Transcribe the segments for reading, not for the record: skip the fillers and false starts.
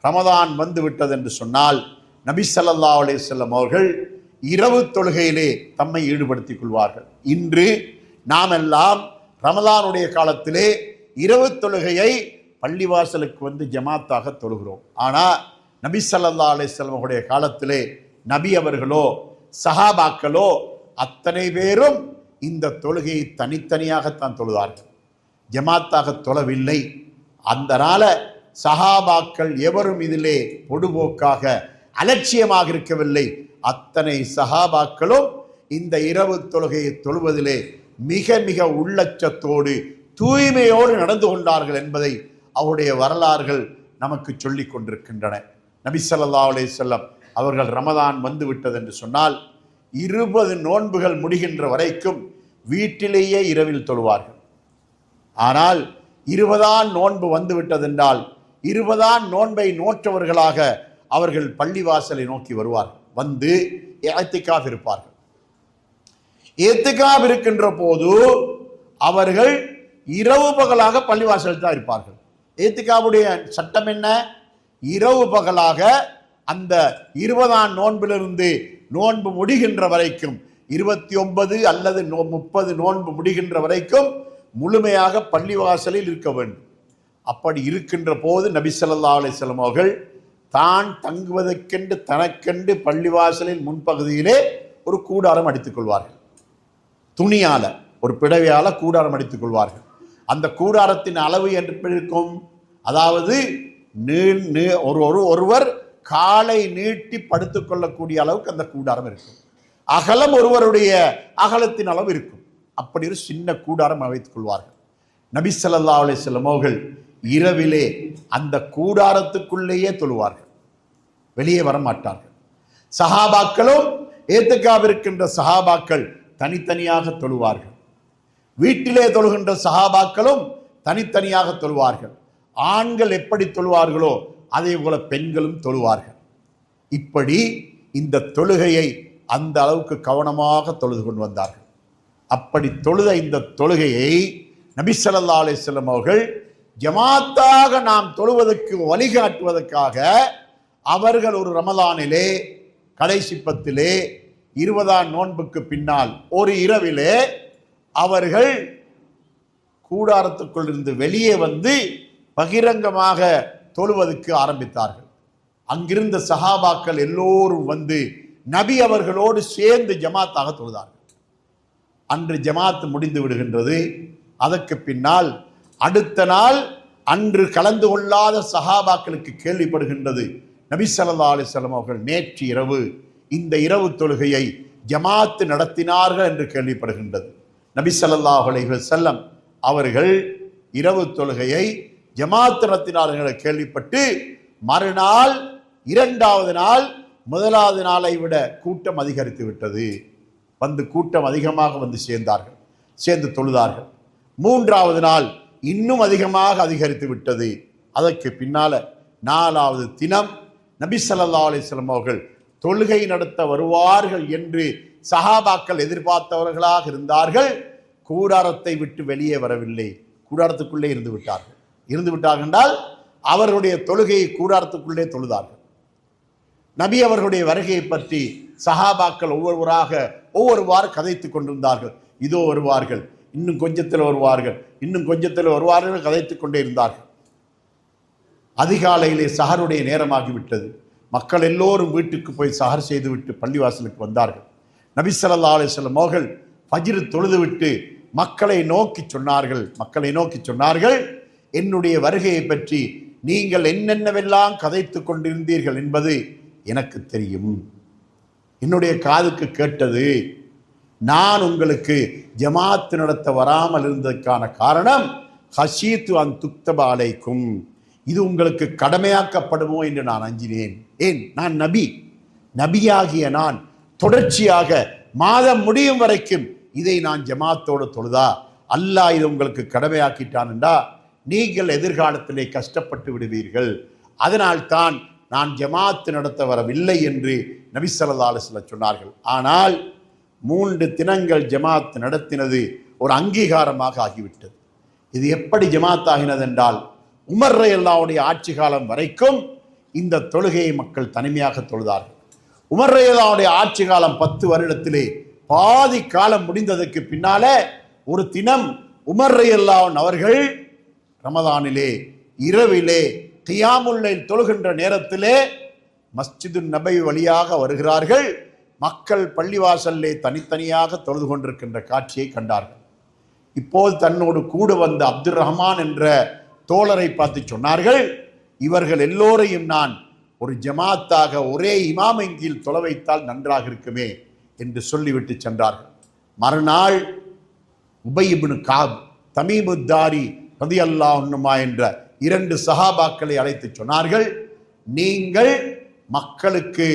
ரமதான் வந்து விட்டது என்று சொன்னால் நபி ஸல்லல்லாஹு அலைஹி வஸல்லம் அவர்கள் இரவு தொழுகையிலே தம்மை ஈடுபடுத்திக் கொள்வார்கள். இன்று நாம் எல்லாம் ரமதானுடைய காலத்திலே இரவு தொழுகையை பள்ளிவாசலுக்கு வந்து ஜமாத்தாக தொழுகிறோம். ஆனால் நபி ஸல்லல்லாஹு அலைஹி வஸல்லம் அவருடைய காலத்திலே நபி அவர்களோ சஹாபாக்களோ அத்தனை பேரும் இந்த தொழுகையை தனித்தனியாகத்தான் தொழுதார்கள், ஜமாத்தாக தொழவில்லை. அதனால சஹாபாக்கள் எவரும் இதிலே பொடுபோக்காக அலட்சியமாக இருக்கவில்லை. அத்தனை சஹாபாக்களும் இந்த இரவு தொழுகையை தொழுவதிலே மிக மிக உள்ளச்சத்தோடு தூய்மையோடு நடந்து கொண்டார்கள் என்பதை அவருடைய வரலாறுகள் நமக்கு சொல்லி கொண்டிருக்கின்றன. நபி ஸல்லல்லாஹு அலைஹி வஸல்லம் அவர்கள் ரமதான் வந்து விட்டது என்று சொன்னால் 20 நோன்புகள் முடிகின்ற வரைக்கும் வீட்டிலேயே இரவில் தொழுவார்கள். ஆனால் 20ஆம் நோன்பு வந்து விட்டதென்றால் 20ஆம் நோன்பை நோற்றவர்களாக அவர்கள் பள்ளிவாசலை நோக்கி வருவார்கள். வந்து இஅ்திகாஃப் இருப்பார்கள். இஅ்திகாஃப் இருக்கின்ற போது அவர்கள் இரவு பகலாக பள்ளிவாசல் தான் இருப்பார்கள். இஅ்திகாஃபுடைய சட்டம் என்ன? இரவு பகலாக அந்த 20ஆம் நோன்பிலிருந்து நோன்பு முடிகின்ற வரைக்கும் 29 அல்லது 30 நோன்பு முடிகின்ற வரைக்கும் முழுமையாக பள்ளிவாசலில் இருக்க வேண்டும். அப்படி இருக்கின்ற போது நபி ஸல்லல்லாஹு அலைஹி வஸல்லம் அவர்கள் தான் தங்குவதற்கென்று தனக்கென்று பள்ளிவாசலில் முன்பகுதியிலே ஒரு கூடாரம் அடித்துக் கொள்வார்கள். துணியால ஒரு பிடவையால கூடாரம் அடித்துக் கொள்வார்கள். அந்த கூடாரத்தின் அளவு எப்படி இருக்கும்? அதாவது ஒருவர் காலை நீட்டி படுத்துக் கொள்ளக்கூடிய அளவுக்கு அந்த கூடாரம் இருக்கும். அகலம் ஒருவருடைய அகலத்தின் அளவு இருக்கும். அப்படி ஒரு சின்ன கூடாரம் அமைத்துக் கொள்வார்கள். நபி ஸல்லல்லாஹு அலைஹி வஸல்லம் அவர்கள் இரவிலே அந்த கூடாரத்துக்குள்ளேயே தொழுவார்கள், வெளியே வர மாட்டார்கள். சஹாபாக்களும் இஅ்திகாஃப் இருக்கின்ற சஹாபாக்கள் தனித்தனியாக தொழுவார்கள். வீட்டிலே தொழுகின்ற சஹாபாக்களும் தனித்தனியாக தொழுவார்கள். ஆண்கள் எப்படி தொழுவார்களோ அதே போல பெண்களும் தொழுவார்கள். இப்படி இந்த தொழுகையை அந்த அளவுக்கு கவனமாக தொழுது கொண்டு வந்தார்கள். அப்படி தொழுத இந்த தொழுகையை நபி ஸல்லல்லாஹு அலைஹி வஸல்லம் அவர்கள் ஜமாத்தாக நாம் தொழுவதற்கு வழிகாட்டுவதற்காக அவர்கள் ஒரு ரமலானிலே கடைசி பத்திலே 20ஆம் நோன்புக்கு பின்னால் ஒரு இரவிலே அவர்கள் கூடாரத்துக்குள் இருந்து வெளியே வந்து பகிரங்கமாக தொழுவதற்கு ஆரம்பித்தார்கள். அங்கிருந்த சஹாபாக்கள் எல்லோரும் வந்து நபி அவர்களோடு சேர்ந்து ஜமாத்தாக தொழுதார்கள். அன்று ஜமாத் முடிந்து விடுகின்றது. அதற்கு பின்னால் அடுத்த நாள் அன்று கலந்து கொள்ளாத சஹாபாக்களுக்கு கேள்விப்படுகின்றது, நபி ஸல்லல்லாஹு அலைஹி வஸல்லம் அவர்கள் நேற்று இரவு இந்த இரவு தொழுகையை ஜமாத் நடத்தினார்கள் என்று கேள்விப்படுகின்றது. நபி ஸல்லல்லாஹு அலைஹி வஸல்லம் அவர்கள் இரவு தொழுகையை ஜமாத் நடத்தினார்கள் கேள்விப்பட்டு மறுநாள் 2வது நாள் 1வது நாளை விட கூட்டம் அதிகரித்து விட்டது. வந்து கூட்டம் அதிகமாக வந்து சேர்ந்து தொழுதார்கள். 3வது நாள் இன்னும் அதிகமாக அதிகரித்து விட்டது. அதற்கு பின்னால 4வது தினம் நபி ஸல்லல்லாஹு அலைஹி வஸல்லம் அவர்கள் தொழுகை நடத்த வருவார்கள் என்று சஹாபாக்கள் எதிர்பார்த்தவர்களாக இருந்தார்கள். கூடாரத்தை விட்டு வெளியே வரவில்லை, கூடாரத்துக்குள்ளே இருந்து விட்டார்கள் என்றால் அவர்களுடைய தொழுகையை கூடாரத்துக்குள்ளே தொழுதார்கள். நபி அவர்களுடைய வருகையை பற்றி சஹாபாக்கள் ஒவ்வொருவாறு கதைத்து கொண்டிருந்தார்கள். இதோ வருவார்கள், இன்னும் கொஞ்சத்தில் வருவார்கள் கதைத்து கொண்டே இருந்தார்கள். அதிகாலையிலே சஹருடைய நேரமாகிவிட்டது. மக்கள் எல்லோரும் வீட்டுக்கு போய் சஹர் செய்துவிட்டு பள்ளிவாசலுக்கு வந்தார்கள். நபி ஸல்லல்லாஹு அலைஹி வஸல்லம் அவர்கள் ஃபஜ்ர் தொழுதுவிட்டு மக்களை நோக்கி சொன்னார்கள், என்னுடைய வருகையை பற்றி நீங்கள் என்னென்னவெல்லாம் கதைத்து கொண்டிருந்தீர்கள் என்பது எனக்கு தெரியும், என்னுடைய காதுக்கு கேட்டது. நான் உங்களுக்கு ஜமாத் நடத்த வராமல் இருந்ததற்கான காரணம் ஹஷீத்து அன் துக்தப அலைக்கும், இது உங்களுக்கு கடமையாக்கப்படுமோ என்று நான் அஞ்சினேன். ஏன், நான் நபியாகிய நான் தொடர்ச்சியாக மாதம் முடியும் வரைக்கும் இதை நான் ஜமாத்தோடு தொழுதா அல்லாஹ் இது உங்களுக்கு கடமையாக்கிட்டான்டா நீங்கள் எதிர்காலத்திலே கஷ்டப்பட்டு விடுவீர்கள், அதனால்தான் நான் ஜமாத் நடத்த வரவில்லை என்று நபி ஸல்லல்லாஹு அலைஹி வஸல்லம் சொன்னார்கள். ஆனால் 3 தினங்கள் ஜமாத் நடத்தினது ஒரு அங்கீகாரமாக ஆகிவிட்டது. இது எப்படி ஜமாத் ஆகினது என்றால், உமர் ரலியல்லாஹு ஆட்சி காலம் வரைக்கும் இந்த தொழுகையை மக்கள் தனிமையாக தொழுதார்கள். உமர் ரலியல்லாஹுடைய ஆட்சி காலம் 10 வருடத்திலே பாதி காலம் முடிந்ததற்கு பின்னால ஒரு தினம் உமர் ரலியல்லாஹு அவர்கள் ரமதானிலே இரவிலே கியாமுல் லைல் தொழுகின்ற நேரத்திலே மஸ்ஜிது நபவி வழியாக வருகிறார்கள். மக்கள் பள்ளிவாசல்லே தனித்தனியாக தொழுது கொண்டிருக்கின்ற காட்சியை கண்டார்கள். இப்போது தன்னோடு கூட வந்த அப்துல் ரஹ்மான் என்ற தோழரை பார்த்து சொன்னார்கள், இவர்கள் எல்லோரையும் நான் ஒரு ஜமாத்தாக ஒரே இமாமின் கீழ் தொழ வைத்தால் நன்றாக இருக்குமே என்று சொல்லிவிட்டு சென்றார்கள். மறுநாள் உபய் இப்னு காப், தமீமுத்தாரி ரலியல்லாஹு அன்ஹுமா என்ற 2 சஹாபாக்களை அழைத்து சொன்னார்கள், நீங்கள் மக்களுக்கு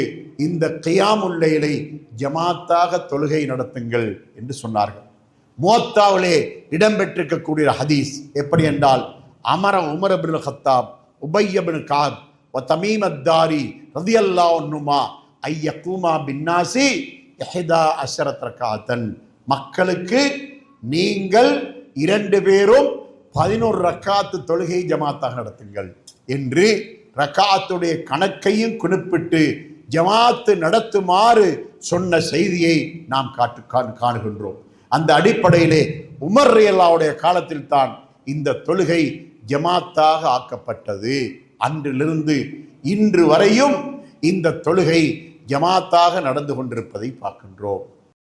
இந்த கியாமுல் லைலை ஜமாத்தாக தொழுகை நடத்துங்கள் என்று சொன்னார்கள். முவத்தாவிலே இடம்பெற்றிருக்கக்கூடிய ஹதீஸ் எப்படி என்றால், அமர உமர் இப்னுல் கத்தாப் உபய் இப்னு காப் வ தமீமத்தாரி ரலியல்லாஹு அன்ஹுமா ஐயகூமா பின்னாசி 11 ரக்காத்தன், மக்களுக்கு நீங்கள் 2 பேரும் 11 ரக்காத்து தொழுகை ஜமாத்தாக நடத்துங்கள் என்று ரக்காத்துடைய கணக்கையும் குறிப்பிட்டு ஜமாத்து நடத்துமாறு சொன்ன செய்தியை நாம் காணுகின்றோம். அந்த அடிப்படையிலே உமர் ரலியல்லாஹுடைய காலத்தில் தான் இந்த தொழுகை ஜமாத்தாக ஆக்கப்பட்டது. அன்றிலிருந்து இன்று வரையும் இந்த தொழுகை ஜமாத்தாக நடந்து கொண்டிருப்பதை பார்க்கின்றோம்.